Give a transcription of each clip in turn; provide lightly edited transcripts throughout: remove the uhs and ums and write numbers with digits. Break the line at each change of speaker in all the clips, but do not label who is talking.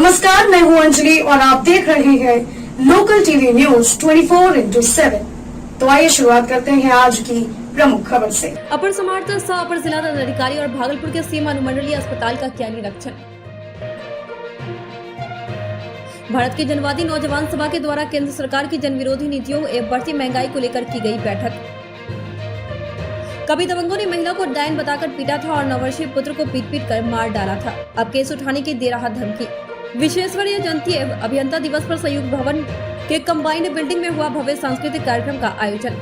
नमस्कार, मैं हूं अंजलि और आप देख रहे हैं लोकल टीवी न्यूज 24/7। तो आइए शुरुआत करते हैं आज की प्रमुख खबर से।
अपर समाहर्ता सह अपर जिला दंडाधिकारी और भागलपुर के सीएम अनुमंडलीय अस्पताल का किया निरीक्षण। भारत के जनवादी नौजवान सभा के द्वारा केंद्र सरकार की जनविरोधी नीतियों एवं बढ़ती महंगाई को लेकर की गई बैठक। कभी दबंगों ने महिला को डायन बताकर पीटा था और 9 वर्षीय पुत्र को पीट कर मार डाला था। अब केस उठाने की दे रहा धमकी। विश्वेश्वरैया जयंती एवं अभियंता दिवस पर संयुक्त भवन के कंबाइंड बिल्डिंग में हुआ भव्य सांस्कृतिक कार्यक्रम का आयोजन।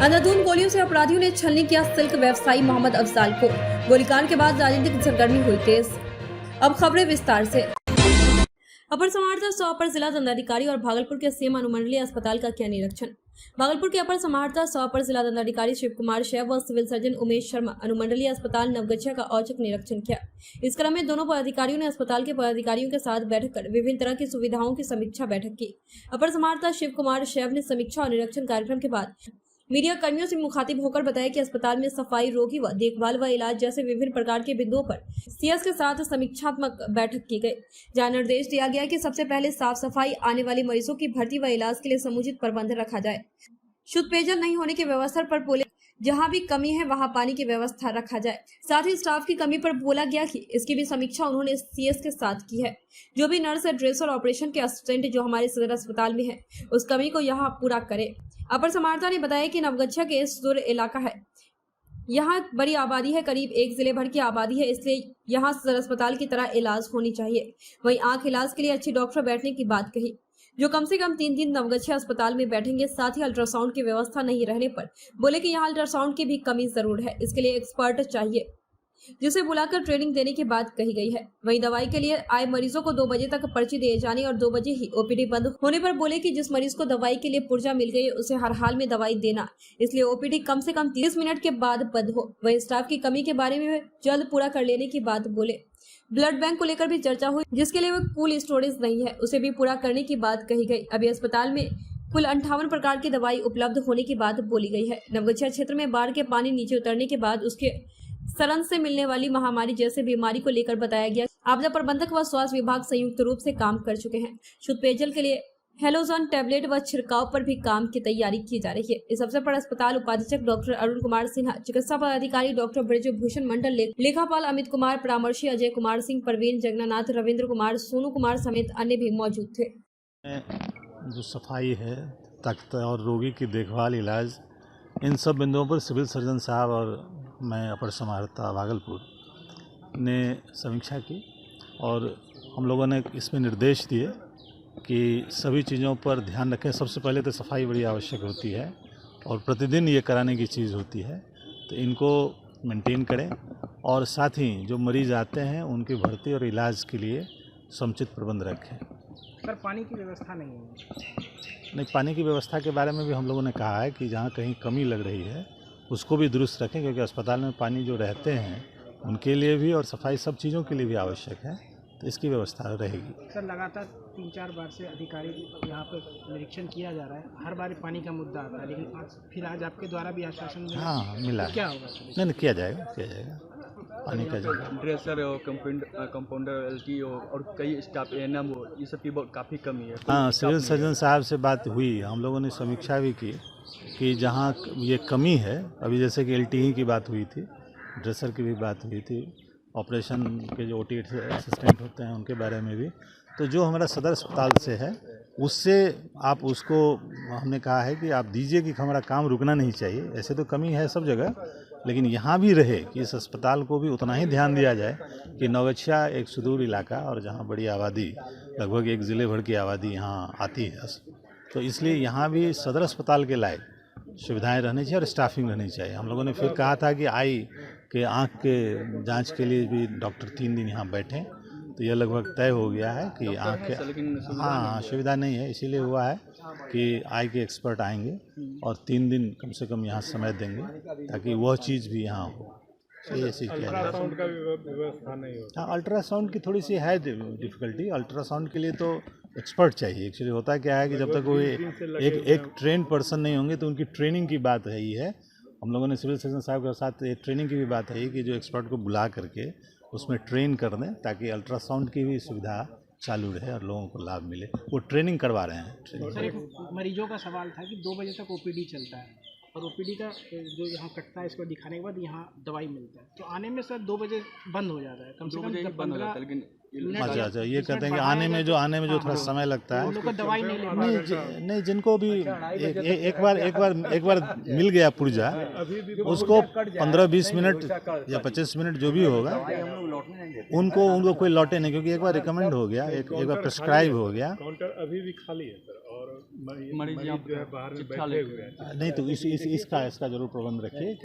अंधाधुंध गोलियों से अपराधियों ने छलनी किया सिल्क व्यवसायी मोहम्मद अफजाल को। गोलीकांड के बाद राजनीतिक सरगर्मी हुई तेज। अब खबरें विस्तार से। अपर समाहर्ता सह अपर जिला दंडाधिकारी और भागलपुर के सीएम अनुमंडलीय अस्पताल का किया निरीक्षण। भागलपुर के अपर समाहर्ता सह अपर जिला दंडाधिकारी शिव कुमार शैव व सिविल सर्जन उमेश शर्मा अनुमंडलीय अस्पताल नवगछिया का औचक निरीक्षण किया। इस क्रम में दोनों पदाधिकारियों ने अस्पताल के पदाधिकारियों के साथ बैठक कर विभिन्न तरह की सुविधाओं की समीक्षा बैठक की। अपर समाहर्ता शिव कुमार शैव ने समीक्षा और निरीक्षण कार्यक्रम के बाद मीडिया कर्मियों से मुखातिब होकर बताया कि अस्पताल में सफाई, रोगी व देखभाल व इलाज जैसे विभिन्न प्रकार के बिंदुओं पर सीएस के साथ समीक्षात्मक बैठक की गई, जहां निर्देश दिया गया कि सबसे पहले साफ सफाई, आने वाले मरीजों की भर्ती व इलाज के लिए समुचित प्रबंध रखा जाए। शुद्ध पेयजल नहीं होने की व्यवस्था पर बोले जहां भी कमी है वहां पानी की व्यवस्था रखा जाए। साथ ही स्टाफ की कमी पर बोला गया कि इसकी भी समीक्षा उन्होंने सीएस के साथ की है। जो भी नर्स, ड्रेस और ऑपरेशन के असिस्टेंट जो हमारे सदर अस्पताल में है उस कमी को यहाँ पूरा करे। अपर समाहर्ता ने बताया कि नवगछिया के सुदूर इलाका है, यहाँ बड़ी आबादी है, करीब 1 जिले भर की आबादी है, इसलिए यहाँ सदर अस्पताल की तरह इलाज होनी चाहिए। वहीं आंख इलाज के लिए अच्छे डॉक्टर बैठने की बात कही, जो कम से कम 3 दिन नवगछिया अस्पताल में बैठेंगे। साथ ही अल्ट्रासाउंड की व्यवस्था नहीं रहने पर बोले कि यहाँ अल्ट्रासाउंड की भी कमी जरूर है, इसके लिए एक्सपर्ट चाहिए, जिसे बुलाकर ट्रेनिंग देने की बात कही गई है। वहीं दवाई के लिए आए मरीजों को 2 बजे तक पर्ची दिए जाने और 2 बजे ही ओपीडी बंद होने पर बोले कि जिस मरीज को दवाई के लिए पुर्जा मिल गई उसे हर हाल में दवाई देना, इसलिए ओपीडी कम से कम 30 मिनट के बाद बंद हो। वहीं स्टाफ की कमी के बारे में जल्द पूरा कर लेने की बात बोले। ब्लड बैंक को लेकर भी चर्चा हुई, जिसके लिए कोल्ड स्टोरेज नहीं है, उसे भी पूरा करने की बात कही गई। अभी अस्पताल में कुल 58 प्रकार की दवाई उपलब्ध होने की बात बोली गई है। नवगछिया क्षेत्र में बाढ़ के पानी नीचे उतरने के बाद उसके सरन से मिलने वाली महामारी जैसे बीमारी को लेकर बताया गया। आपदा प्रबंधक व स्वास्थ्य विभाग संयुक्त रूप से काम कर चुके हैं। शुद्ध पेयजल के लिए हेलोजन टैबलेट व छिड़काव पर भी काम की तैयारी की जा रही है। इस अवसर पर अस्पताल उपाधीक्षक डॉक्टर अरुण कुमार सिन्हा, चिकित्सा पदाधिकारी डॉक्टर ब्रजभूषण मंडल, लेखापाल अमित कुमार, परामर्शी अजय कुमार सिंह, प्रवीण जगन्नाथ, रविंद्र कुमार, सोनू कुमार समेत अन्य भी मौजूद थे।
जो सफाई है, तख्त और रोगी की देखभाल, इलाज, इन सब बिंदुओं पर सिविल सर्जन साहब और मैं अपर समाहर्ता भागलपुर ने समीक्षा की और हम लोगों ने इसमें निर्देश दिए कि सभी चीज़ों पर ध्यान रखें। सबसे पहले तो सफाई बड़ी आवश्यक होती है और प्रतिदिन ये कराने की चीज़ होती है, तो इनको मेंटेन करें और साथ ही जो मरीज़ आते हैं उनकी भर्ती और इलाज के लिए समुचित प्रबंध रखें।
सर, पानी की व्यवस्था नहीं है।
पानी की व्यवस्था के बारे में भी हम लोगों ने कहा है कि जहाँ कहीं कमी लग रही है उसको भी दुरुस्त रखें, क्योंकि अस्पताल में पानी जो रहते हैं उनके लिए भी और सफाई सब चीज़ों के लिए भी आवश्यक है, तो इसकी व्यवस्था रहेगी।
सर, लगातार 3-4 बार से अधिकारी यहाँ पर निरीक्षण किया जा रहा है, हर बार पानी का मुद्दा आता है, लेकिन आज आपके द्वारा भी आश्वासन मिला।
हाँ, मिला।
क्या होगा?
नहीं, किया जाएगा पानी का जाएगा।
ड्रेसर और कंपाउंडर एलटी और कई स्टाफ एएनएम ये सब की काफ़ी कमी है।
हाँ, सिविल सर्जन साहब से बात हुई, हम लोगों ने समीक्षा भी की कि जहाँ ये कमी है, अभी जैसे कि एलटीई की बात हुई थी, ड्रेसर की भी बात हुई थी, ऑपरेशन के जो ओटी असिस्टेंट होते हैं उनके बारे में भी, तो जो हमारा सदर अस्पताल से है उससे आप उसको हमने कहा है कि आप दीजिए कि हमारा काम रुकना नहीं चाहिए। ऐसे तो कमी है सब जगह, लेकिन यहाँ भी रहे कि इस अस्पताल को भी उतना ही ध्यान दिया जाए कि नवगछिया एक सुदूर इलाका और जहाँ बड़ी आबादी, लगभग 1 जिले भर की आबादी यहाँ आती है, तो इसलिए यहाँ भी सदर अस्पताल के लायक सुविधाएं रहनी चाहिए और स्टाफिंग रहनी चाहिए। हम लोगों ने फिर कहा था कि आई के आँख के जांच के लिए भी डॉक्टर 3 दिन यहाँ बैठें, तो यह लगभग तय हो गया है कि आँख के हाँ सुविधा नहीं है, इसीलिए हुआ है कि आई के एक्सपर्ट आएंगे और 3 दिन कम से कम यहाँ समय देंगे ताकि वह चीज़ भी यहाँ हो। ऐसे किया जाए।
अल्ट्रासाउंड का व्यवस्था नहीं होता।
हाँ, अल्ट्रासाउंड की थोड़ी सी है डिफ़िकल्टी। अल्ट्रासाउंड के लिए तो एक्सपर्ट चाहिए। एक्चुअली होता क्या है कि जब तक कोई एक ट्रेन पर्सन नहीं होंगे तो उनकी ट्रेनिंग की बात है ही है। हम लोगों ने सिविल सर्जन साहब के साथ एक ट्रेनिंग की भी बात है कि जो एक्सपर्ट को बुला करके उसमें ट्रेन कर दें ताकि अल्ट्रासाउंड की भी सुविधा चालू रहे और लोगों को लाभ मिले। वो ट्रेनिंग करवा रहे हैं।
सर, एक मरीजों का सवाल था कि 2 बजे तक ओपीडी चलता है और ओपीडी का जो यहाँ कटता है इसको दिखाने के बाद यहाँ दवाई मिलता है, तो आने में सर 2 बजे बंद हो जाता है, कम से कम 15
लेकिन
अच्छा अच्छा, ये कहते हैं कि आने में जो थोड़ा समय लगता है।
उन लोग को दवाई नहीं लेना।
नहीं, जिनको भी एक बार मिल गया पुर्जा, उसको 15-20 मिनट या 25 मिनट जो भी होगा, उनको कोई लौटे नहीं, क्योंकि एक बार रिकमेंड हो गया, एक बार प्रिस्क्राइब हो गया।
काउंटर अभी भी खाली है सर, और
मरीज
जो है बाहर में बैठे हुए हैं।
नहीं तो इसका जरूर प्रबंध रखिए।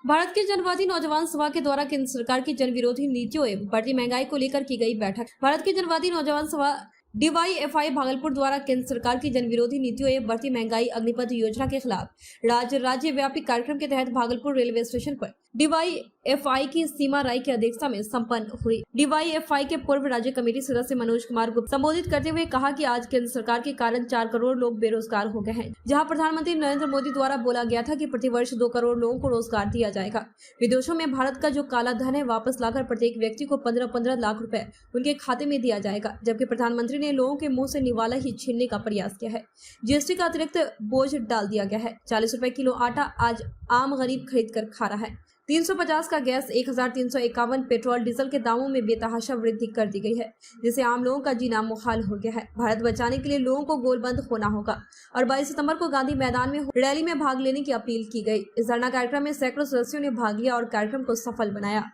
भारत के जनवादी नौजवान सभा के द्वारा केंद्र सरकार की जन विरोधी नीतियों एवं बढ़ती महंगाई को लेकर की गई बैठक। भारत के जनवादी नौजवान सभा DYFI भागलपुर द्वारा केंद्र सरकार की जन विरोधी नीतियों एवं बढ़ती महंगाई अग्निपथ योजना के खिलाफ राज्यव्यापी कार्यक्रम के तहत भागलपुर रेलवे स्टेशन पर DYFI की सीमा राय की अध्यक्षता में संपन्न हुई। DYFI के पूर्व राज्य कमेटी सदस्य मनोज कुमार गुप्ता संबोधित करते हुए कहा कि आज केंद्र सरकार के कारण 4 करोड़ लोग बेरोजगार हो गए हैं, जहां प्रधानमंत्री नरेंद्र मोदी द्वारा बोला गया था कि प्रतिवर्ष 2 करोड़ लोगों को रोजगार दिया जाएगा। विदेशों में भारत का जो काला धन है वापस लाकर प्रत्येक व्यक्ति को 15-15 लाख रुपए उनके खाते में दिया जाएगा, जबकि प्रधानमंत्री ने लोगों के मुंह से निवाला ही छीनने का प्रयास किया है। GST का अतिरिक्त बोझ डाल दिया गया है। 40 रुपए किलो आटा आज आम गरीब खरीद कर खा रहा है। 350 का गैस, 1351 पेट्रोल डीजल के दामों में बेतहाशा वृद्धि कर दी गई है, जिससे आम लोगों का जीना मुहाल हो गया है। भारत बचाने के लिए लोगों को गोलबंद होना होगा और 22 सितंबर को गांधी मैदान में रैली में भाग लेने की अपील की गई। इस धरना कार्यक्रम में सैकड़ों सदस्यों ने भाग लिया और कार्यक्रम को सफल बनाया।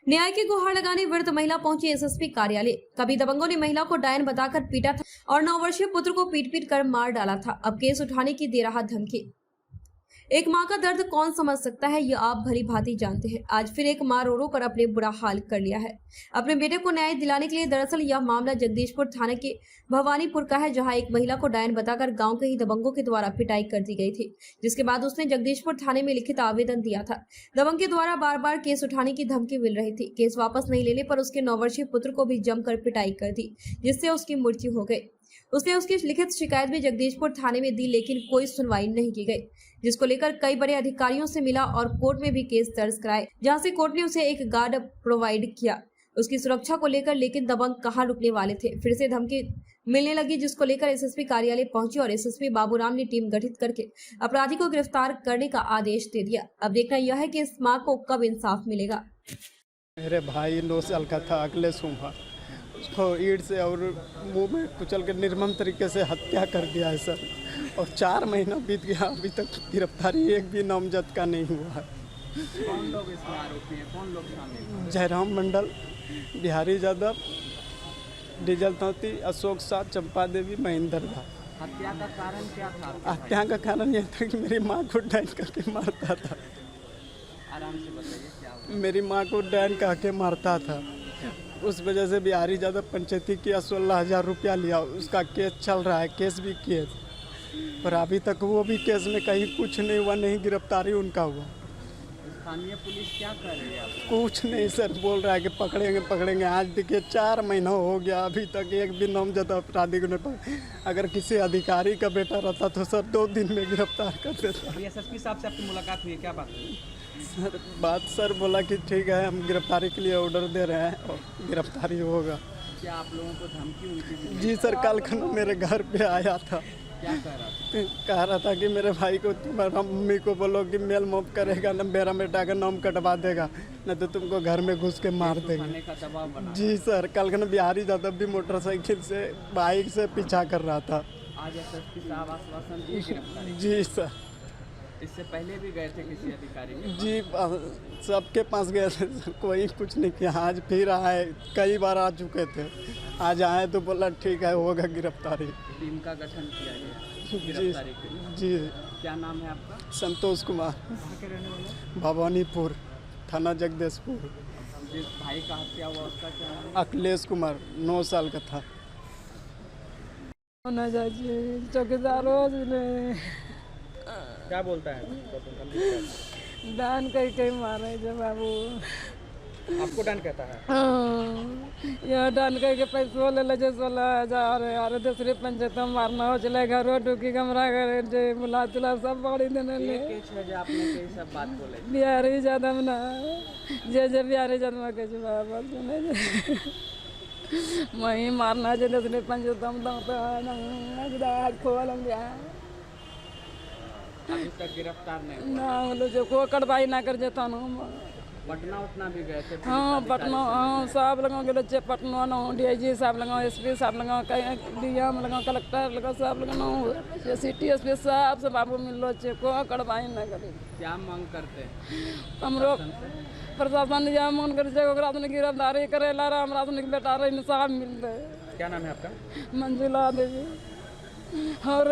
न्याय की गुहार लगाने वृद्ध महिला पहुंची SSP कार्यालय। कभी दबंगों ने महिला को डायन बताकर पीटा था और 9 वर्षीय पुत्र को पीट कर मार डाला था। अब केस उठाने की दे रहा धमकी। एक माँ का दर्द कौन समझ सकता है, ये आप भली भांति जानते हैं। आज फिर एक माँ रो कर अपने बुरा हाल कर लिया है अपने बेटे को न्याय दिलाने के लिए। दरअसल यह मामला जगदीशपुर थाने के भवानीपुर का है, जहां एक महिला को डायन बताकर गांव के ही दबंगों के द्वारा पिटाई कर दी गई थी, जिसके बाद उसने जगदीशपुर थाने में लिखित आवेदन दिया था। दबंग के द्वारा बार बार केस उठाने की धमकी मिल रही थी। केस वापस नहीं लेने पर उसके 9 वर्षीय पुत्र को भी जमकर पिटाई कर दी, जिससे उसकी मृत्यु हो गई। उसने उसकी लिखित शिकायत भी जगदीशपुर थाने में दी, लेकिन कोई सुनवाई नहीं की गई, जिसको लेकर कई बड़े अधिकारियों से मिला और कोर्ट में भी केस दर्ज कराए, जहां से कोर्ट ने उसे एक गार्ड प्रोवाइड किया उसकी सुरक्षा को लेकर। लेकिन दबंग कहां रुकने वाले थे, फिर से धमकी मिलने लगी, जिसको लेकर SSP कार्यालय पहुंची और SSP बाबूराम ने टीम गठित करके अपराधी को गिरफ्तार करने का आदेश दे दिया। अब देखना यह है कि इस मां को कब इंसाफ मिलेगा।
मेरे भाई 9 साल का था, अखिलेश कुमार, उसको ईंट से और मुंह में कुचल के निर्मम तरीके से हत्या कर दिया है सर, और 4 महीना बीत गया, अभी तक गिरफ्तारी एक भी नामजद का नहीं हुआ है।
कौन लोग इसमें आरोपी हैं, कौन लोग शामिल?
जयराम मंडल, बिहारी यादव, डीजल तौती, अशोक शाह, चंपा देवी, महेंद्र दा।
हत्या का कारण क्या था?
हत्या का कारण यह था कि मेरी माँ को डायन करके मारता था।
आराम से बताइए क्या हुआ?
मेरी माँ को डायन कह के मारता था, उस वजह से बिहारी यादव पंचायती किया, 16,000 रुपया लिया। उसका केस चल रहा है, केस भी केस, पर अभी तक वो भी केस में कहीं कुछ नहीं हुआ, नहीं गिरफ्तारी उनका हुआ।
स्थानीय पुलिस क्या कर रही है आप?
कुछ नहीं सर, बोल रहा है कि पकड़ेंगे। आज देखिए 4 महीना हो गया, अभी तक एक भी नामजद अपराधी को नहीं पकड़ा। अगर किसी अधिकारी का बेटा रहता तो सर 2 दिन में गिरफ्तार कर देता।
SSP साहब से आपकी मुलाकात हुई है, क्या बात हुई?
सर बोला कि ठीक है, हम गिरफ्तारी के लिए ऑर्डर दे रहे हैं और गिरफ्तारी होगा।
क्या आप लोगों को धमकी उनकी?
जी सर, कल खाना मेरे घर पे आया था।
क्या
कह रहा था कि मेरे भाई को, तुम्हारा मम्मी को बोलो कि मेल मोप करेगा ना, मेरा बेटा का नाम कटवा देगा, नहीं तो तुमको घर में घुस के मार देगा। जी सर, कल खाना बिहारी यादव भी मोटरसाइकिल से, बाइक से पीछा कर रहा था।
आज SSP साहब आश्वासन दिए गिरफ्तारी?
जी सर।
इससे पहले भी गए थे किसी अधिकारी के?
जी, सबके पास गए थे, कोई कुछ नहीं किया। आज फिर आए, कई बार आ चुके थे, आज आए तो बोला ठीक है, होगा गिरफ्तारी।
टीम का गठन किया गया गिरफ्तारी के लिए?
जी।
क्या नाम है आपका?
संतोष कुमार,
कहाँ के रहने वाले?
भवानीपुर, थाना जगदीशपुर।
जिस भाई का हत्या हुआ उसका क्या नाम है?
अखिलेश कुमार, 9 साल का था।
चौकीदार
क्या बोलता है?
दान कई मारे जो बाबू।
आपको डायन कहता है?
यह डान कह के पैसों ले ले, 16,000 यार, दूसरी पंचायत मारना हो चले, घरों टूकी कमरा करे, बुला तुला सब बड़ी देने ले।
आपने कई सब बात बोले?
बिहारी यादव ना, जे बिहारी यादव के जवाब सुने। वही मारना जो दूसरे पंचतम खोल
अभी तक गिरफ्तार नहीं
ना मतलब जो को कार्रवाई ना कर जेता ना
पटना उतना भी गए थे
हाँ पटना हाँ सब लगा गए पटना ना DIG साहब लगा SP साहब लगा DM लगा कलेक्टर लगा सब लगा ना सिटी SP साहब सब बाबू मिलो छे को कार्रवाई ना करे।
क्या मांग करते हैं
हमरो प्रशासन या मन कर जे ओकरा तो गिरफ्तारी करे ला हमरा तो बेटा रे इंसाफ मिलते।
क्या नाम है आपका?
मंजुला देवी और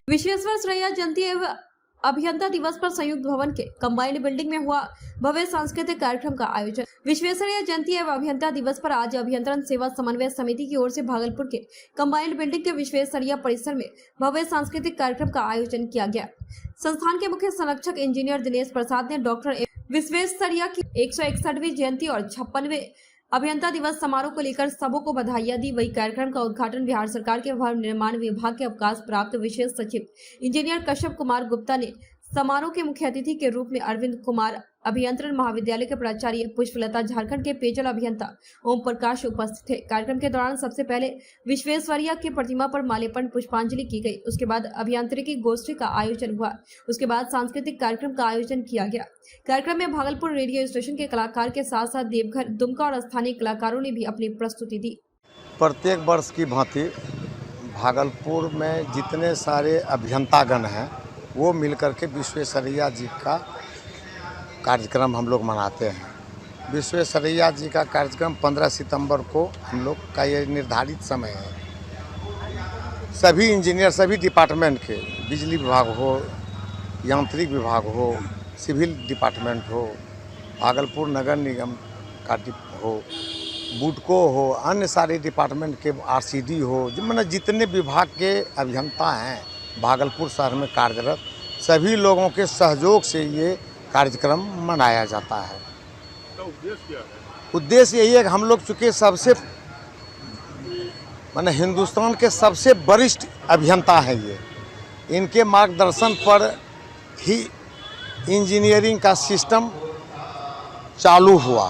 विश्वेश्वर सरैया जयंती एवं अभियंता दिवस पर संयुक्त भवन के कंबाइंड बिल्डिंग में हुआ भव्य सांस्कृतिक कार्यक्रम का आयोजन। विश्वेश्वरैया जयंती एवं अभियंता दिवस पर आज अभियंत्रण सेवा समन्वय समिति की ओर से भागलपुर के कंबाइंड बिल्डिंग के विश्वेश्वरैया परिसर में भव्य सांस्कृतिक कार्यक्रम का आयोजन किया गया। संस्थान के मुख्य संरक्षक इंजीनियर दिनेश प्रसाद ने डॉक्टर विश्वेश्वरैया की 161वीं जयंती और 56वें अभियंता दिवस समारोह को लेकर सबों को बधाइयां दी। वही कार्यक्रम का उद्घाटन बिहार सरकार के भवन निर्माण विभाग के अवकाश प्राप्त विशेष सचिव इंजीनियर कश्यप कुमार गुप्ता ने समारोह के मुख्य अतिथि के रूप में अरविंद कुमार अभियंत्रण महाविद्यालय के प्राचार्य पुष्पलता, झारखंड के पेयजल अभियंता ओम प्रकाश उपस्थित थे। कार्यक्रम के दौरान सबसे पहले विश्वेश्वरैया की प्रतिमा पर माल्यार्पण पुष्पांजलि की गई। उसके बाद अभियांत्रिकी गोष्ठी का आयोजन हुआ। उसके बाद सांस्कृतिक कार्यक्रम का आयोजन किया गया। कार्यक्रम में भागलपुर रेडियो स्टेशन के कलाकार के साथ साथ देवघर, दुमका और स्थानीय कलाकारों ने भी अपनी प्रस्तुति दी।
प्रत्येक वर्ष की भांति भागलपुर में जितने सारे अभियंतागण हैं वो मिलकर के विश्वेश्वरैया जी का कार्यक्रम हम लोग मनाते हैं। विश्वेश्वरैया जी का कार्यक्रम 15 सितंबर को हम लोग का ये निर्धारित समय है। सभी इंजीनियर, सभी डिपार्टमेंट के, बिजली विभाग हो, यांत्रिक विभाग हो, सिविल डिपार्टमेंट हो, भागलपुर नगर निगम का हो, बुडको हो, अन्य सारे डिपार्टमेंट के RCD हो, मतलब जितने विभाग के अभियंता हैं भागलपुर शहर में कार्यरत, सभी लोगों के सहयोग से ये कार्यक्रम मनाया जाता है।
तो उद्देश्य क्या है?
उद्देश्य यही है कि हम लोग चूँकि सबसे माने हिंदुस्तान के सबसे वरिष्ठ अभियंता हैं ये, इनके मार्गदर्शन पर ही इंजीनियरिंग का सिस्टम चालू हुआ।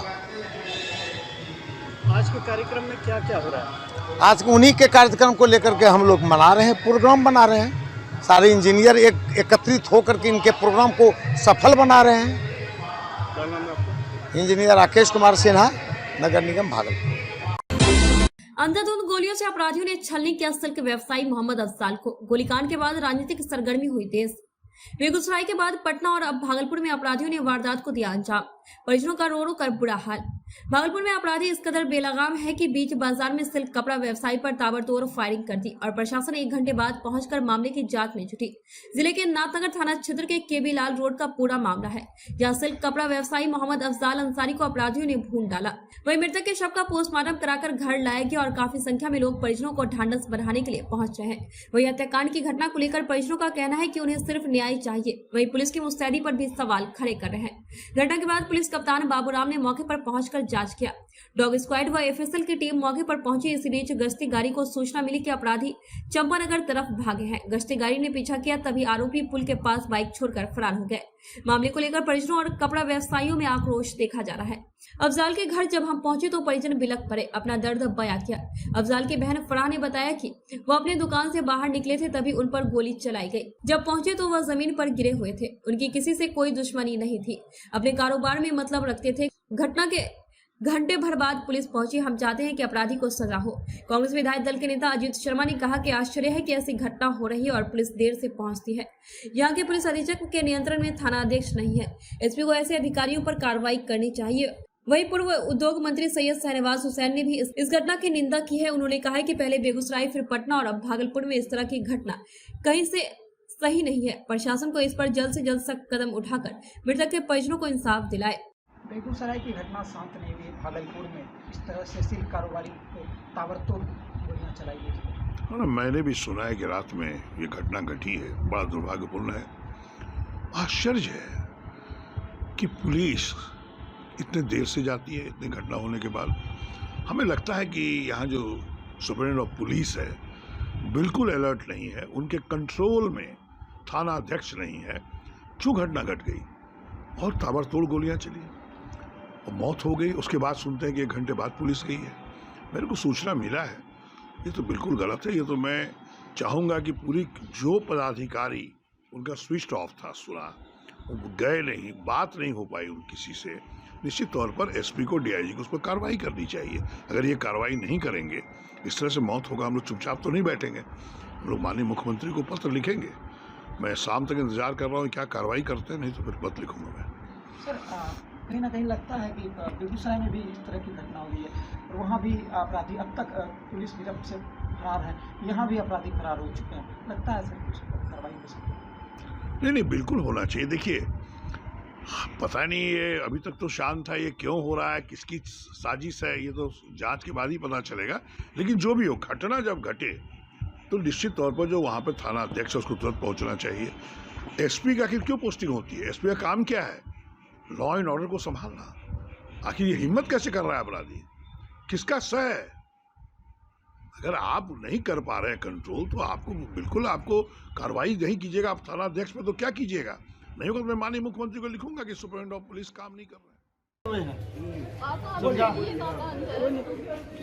आज के कार्यक्रम में क्या क्या हो रहा है?
आज उन्हीं के कार्यक्रम को लेकर के हम लोग मना रहे हैं, प्रोग्राम बना रहे हैं। सारे इंजीनियर एकत्रित होकर के इनके प्रोग्राम को सफल बना रहे हैं।
क्या नाम है आपका?
इंजीनियर राकेश कुमार सिन्हा, नगर निगम भागलपुर।
अंधाधुंध गोलियों से अपराधियों ने छलनी किया सिल्क व्यवसायी मोहम्मद अफजाल को। गोलीकांड के बाद राजनीतिक सरगर्मी हुई तेज। बेगूसराय के बाद पटना और अब भागलपुर में अपराधियों ने वारदात को दिया अंजाम। परिजनों का रो रो कर बुरा हाल। भागलपुर में अपराधी इस कदर बेलगाम है कि बीच बाजार में सिल्क कपड़ा व्यवसायी पर ताबड़तोड़ फायरिंग कर दी और प्रशासन 1 घंटे बाद पहुंचकर मामले की जांच में जुटी। जिले के नाथनगर थाना क्षेत्र के KB लाल रोड का पूरा मामला है, जहां सिल्क कपड़ा व्यवसायी मोहम्मद अफजाल अंसारी को अपराधियों ने भून डाला। वहीं मृतक के शव का पोस्टमार्टम कराकर घर लाया गया और काफी संख्या में लोग परिजनों को ढांढस बढ़ाने के लिए पहुंच रहे हैं। वही हत्याकांड की घटना को लेकर परिजनों का कहना है कि उन्हें सिर्फ न्याय चाहिए। वही पुलिस की मुस्तैदी पर भी सवाल खड़े कर रहे हैं। घटना के बाद पुलिस कप्तान बाबूराम ने मौके पर पहुंचकर जांच किया। डॉग स्क्वाड व FSL की टीम मौके पर पहुंची। इसी बीच गश्ती गाड़ी को सूचना मिली कि अपराधी चंपानगर तरफ भागे हैं। गश्ती गाड़ी ने पीछा किया, तभी आरोपी पुल के पास बाइक छोड़कर फरार हो गए। मामले को लेकर परिजनों और कपड़ा व्यवसायियों में आक्रोश देखा जा रहा है। अफजाल के घर जब हम पहुंचे तो परिजन बिलख पड़े, अपना दर्द बयां किया। अफजाल की बहन फराह ने बताया कि वह अपने दुकान से बाहर निकले थे, तभी उन पर गोली चलाई गई। जब पहुंचे तो वह जमीन पर गिरे हुए थे। उनकी किसी से कोई दुश्मनी नहीं थी, अपने कारोबार में मतलब रखते थे। घटना के घंटे भर बाद पुलिस पहुंची। हम चाहते हैं कि अपराधी को सजा हो। कांग्रेस विधायक दल के नेता अजीत शर्मा ने कहा कि आश्चर्य है कि ऐसी घटना हो रही है और पुलिस देर से पहुंचती है। यहाँ के पुलिस अधीक्षक के नियंत्रण में थाना अध्यक्ष नहीं है। SP को ऐसे अधिकारियों पर कार्रवाई करनी चाहिए। वहीं पूर्व उद्योग मंत्री सैयद शहनवाज हुसैन ने भी इस घटना की निंदा की है। उन्होंने कहा है कि पहले बेगूसराय, फिर पटना और अब भागलपुर में इस तरह की घटना कहीं से सही नहीं है। प्रशासन को इस पर जल्द से जल्द सख्त कदम उठाकर मृतक के परिजनों को इंसाफ दिलाए।
बेगूसराय की घटना शांत नहीं हुई, भागलपुर में इस तरह से सिल्क कारोबारी को ताबड़तोड़ गोलियां चलाई गई।
हाँ, मैंने भी सुना है कि रात में ये घटना घटी है। बड़ा दुर्भाग्यपूर्ण है। आश्चर्य है कि पुलिस इतने देर से जाती है इतनी घटना होने के बाद। हमें लगता है कि यहाँ जो सुपरिटेंडेंट ऑफ पुलिस है बिल्कुल अलर्ट नहीं है, उनके कंट्रोल में थाना अध्यक्ष नहीं है। जो घटना घट गई और ताबड़तोड़ गोलियां चली और मौत हो गई। उसके बाद सुनते हैं कि 1 घंटे बाद पुलिस गई है। मेरे को सूचना मिला है, ये तो बिल्कुल गलत है। ये तो मैं चाहूँगा कि पूरी जो पदाधिकारी उनका स्विच ऑफ था, सुना, वो गए नहीं, बात नहीं हो पाई उन किसी से, निश्चित तौर पर एसपी को, डीआईजी को उस पर कार्रवाई करनी चाहिए। अगर ये कार्रवाई नहीं करेंगे, इस तरह से मौत होगा, हम लोग चुपचाप तो नहीं बैठेंगे, हम लोग माननीय मुख्यमंत्री को पत्र लिखेंगे। मैं शाम तक इंतजार कर रहा हूँ क्या कार्रवाई करते हैं, नहीं तो फिर पत्र लिखूंगा मैं।
सर कहीं ना कहीं लगता है कि बेगूसराय में भी इस तरह की घटना हुई है और वहाँ भी अपराधी अब तक पुलिस गिरफ्त से फरार है, यहाँ भी अपराधी फरार हो चुके हैं, लगता है सर कुछ कार्रवाई हो सकती है?
नहीं, बिल्कुल होना चाहिए। देखिए, पता नहीं ये अभी तक तो शांत था, ये क्यों हो रहा है, किसकी साजिश है, ये तो जांच के बाद ही पता चलेगा। लेकिन जो भी हो, घटना जब घटे तो निश्चित तौर पर जो वहाँ पर थाना अध्यक्ष है उसको तुरंत पहुँचना चाहिए। एसपी का आखिर क्यों पोस्टिंग होती है? एसपी का काम क्या है? लॉ एंड ऑर्डर को संभालना। आखिर ये हिम्मत कैसे कर रहा है अपराधी? किसका सह है? अगर आप नहीं कर पा रहे हैं कंट्रोल, तो आपको बिल्कुल आपको कार्रवाई नहीं कीजिएगा आप थाना अध्यक्ष पर, तो क्या कीजिएगा? नहीं होगा तो मैं माननीय मुख्यमंत्री को लिखूंगा कि सुपरिटेंडेंट ऑफ पुलिस काम नहीं कर रहे हैं।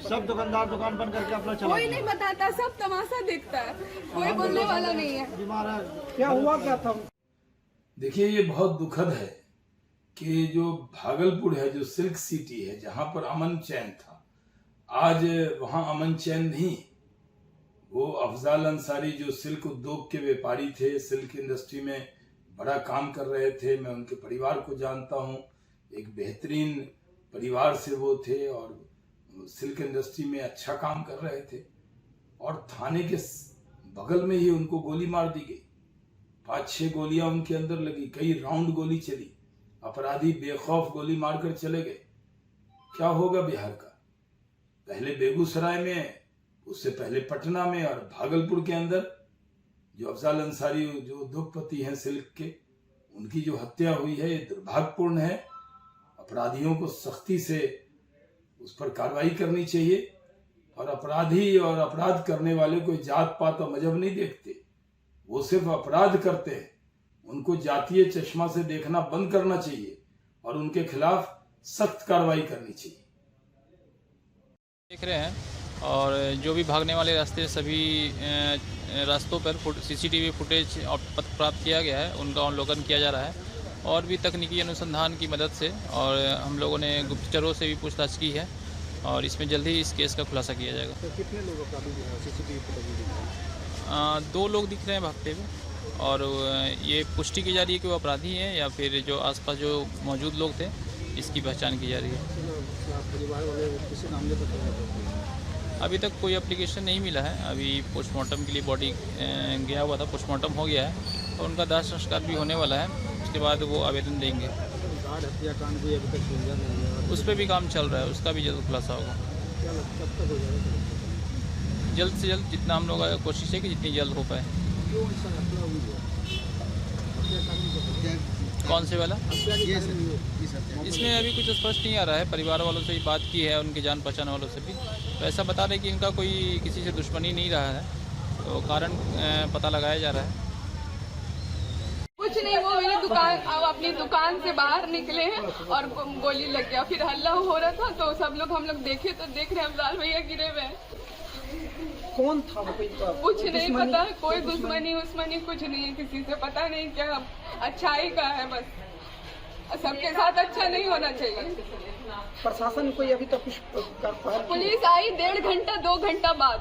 सब दुकानदार दुकान बंद करके अपना चला,
कोई नहीं बताता, सब तमाशा देखता है, कोई बोलने वाला नहीं है।
बीमार है, क्या हुआ क्या था?
देखिए, ये बहुत दुखद है कि जो भागलपुर है, जो सिल्क सिटी है, जहां पर अमन चैन था, आज वहां अमन चैन नहीं। वो अफजाल अंसारी जो सिल्क उद्योग के व्यापारी थे, सिल्क इंडस्ट्री में बड़ा काम कर रहे थे, मैं उनके परिवार को जानता हूं, एक बेहतरीन परिवार से वो थे और सिल्क इंडस्ट्री में अच्छा काम कर रहे थे, और थाने के बगल में ही उनको गोली मार दी गई। 5-6 गोलियां उनके अंदर लगी, कई राउंड गोली चली, अपराधी बेखौफ गोली मारकर चले गए। क्या होगा बिहार का? पहले बेगूसराय में, उससे पहले पटना में, और भागलपुर के अंदर जो अफजाल अंसारी जो उद्योगपति हैं सिल्क के, उनकी जो हत्या हुई है, ये दुर्भाग्यपूर्ण है। अपराधियों को सख्ती से उस पर कार्रवाई करनी चाहिए, और अपराधी और अपराध करने वाले कोई जात पात और मजहब नहीं देखते, वो सिर्फ अपराध करते हैं। उनको जातीय चश्मा से देखना बंद करना चाहिए और उनके खिलाफ सख्त कार्रवाई करनी चाहिए।
देख रहे हैं, और जो भी भागने वाले रास्ते, सभी रास्तों पर सीसीटीवी फुटेज प्राप्त किया गया है, उनका अवलोकन किया जा रहा है, और भी तकनीकी अनुसंधान की मदद से, और हम लोगों ने गुप्तचरों से भी पूछताछ की है, और इसमें जल्द ही इस केस का खुलासा किया जाएगा।
तो कितने लोग अपराधी सीसीटीवी फुटेज दिख रहे हैं?
2 लोग दिख रहे हैं भागते हुए, और ये पुष्टि की जा रही है कि वो अपराधी हैं या फिर जो आसपास जो मौजूद लोग थे, इसकी पहचान की जा रही है।
परिवार वाले किसी मामले पर
अभी तक कोई एप्लीकेशन नहीं मिला है। अभी पोस्टमार्टम के लिए बॉडी गया हुआ था, पोस्टमार्टम हो गया है, और उनका दाह संस्कार भी होने वाला है, उसके बाद वो आवेदन देंगे।
हत्याकांड भी अभी तक सुलझा नहीं है,
उस पर भी काम चल रहा है, उसका भी जल्द खुलासा होगा।
क्या लगता है कब तक हो जाएगा?
जल्द से जल्द, जितना हम लोग का कोशिश है कि जितनी जल्द हो पाए।
क्यों ऐसा हत्या हुई है?
कौन से वाला? इसमें अभी कुछ स्पष्ट नहीं आ रहा है। परिवार वालों से भी बात की है, उनके जान पहचान वालों से भी, तो ऐसा बता रहे कि इनका कोई किसी से दुश्मनी नहीं रहा है, तो कारण पता लगाया जा रहा है।
कुछ नहीं, वो मेरी दुकान, अब अपनी दुकान से बाहर निकले हैं और गोली लग गया। फिर हल्ला हो रहा था तो सब लोग, हम लोग देखे तो देख रहे हैं अफजाल भैया गिरे हुए हैं।
कौन था?
कुछ नहीं पता, कोई दुश्मनी उस्मनी कुछ नहीं है किसी से, पता नहीं क्या अच्छाई का है, बस सबके साथ अच्छा नहीं होना चाहिए।
प्रशासन कोई अभी तक कुछ कर पाया?
पुलिस आई 1.5 घंटा 2 घंटा बाद,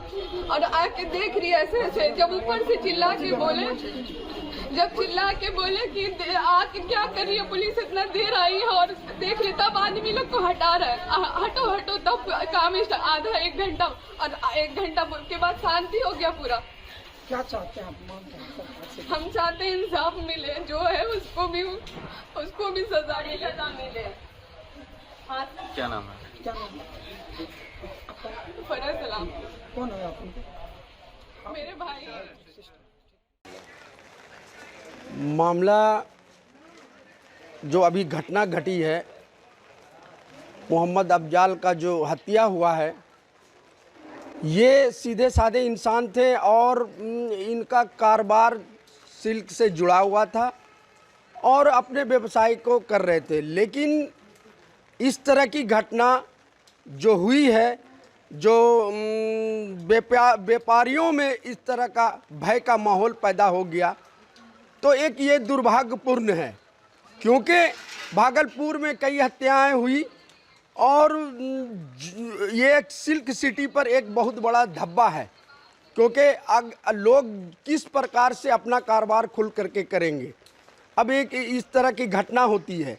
और आके देख रही है ऐसे। जब ऊपर से चिल्ला के बोले कि आके क्या कर रही है पुलिस, इतना देर आई है, और देख ली, तब आदमी लोग को हटा रहा है, हटो हटो, तब काम आधा 1 घंटा, और 1 घंटा के बाद शांति हो गया पूरा।
क्या चाहते हैं आप?
हम चाहते हैं इंसाफ मिले, जो है उसको भी सजा मिले।
क्या नाम है?
क्या नाम है?
फरज सलाम।
कौन है आप?
मेरे भाई।
मामला जो अभी घटना घटी है, मोहम्मद अफजाल का जो हत्या हुआ है, ये सीधे साधे इंसान थे और इनका कारोबार सिल्क से जुड़ा हुआ था और अपने व्यवसाय को कर रहे थे। लेकिन इस तरह की घटना जो हुई है, जो व्यापारियों में इस तरह का भय का माहौल पैदा हो गया, तो एक ये दुर्भाग्यपूर्ण है, क्योंकि भागलपुर में कई हत्याएं हुई और ये एक सिल्क सिटी पर एक बहुत बड़ा धब्बा है, क्योंकि लोग किस प्रकार से अपना कारोबार खुल करके करेंगे। अब एक इस तरह की घटना होती है,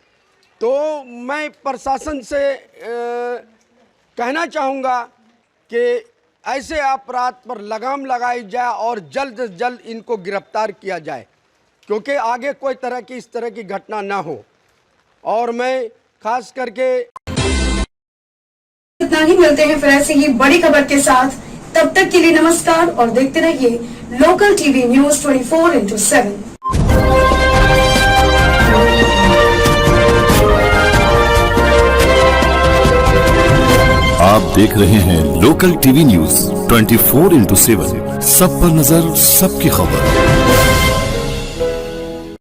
तो मैं प्रशासन से कहना चाहूँगा कि ऐसे अपराध पर लगाम लगाई जाए और जल्द से जल्द इनको गिरफ्तार किया जाए, क्योंकि आगे कोई तरह की इस तरह की घटना ना हो। और मैं खास करके
इतना ही, मिलते हैं फिर ऐसे ही बड़ी खबर के साथ। तब तक के लिए नमस्कार और देखते रहिए लोकल टीवी न्यूज़ 24/7।
आप देख रहे हैं लोकल टीवी न्यूज़ 24/7, सब पर नजर, सबकी खबर।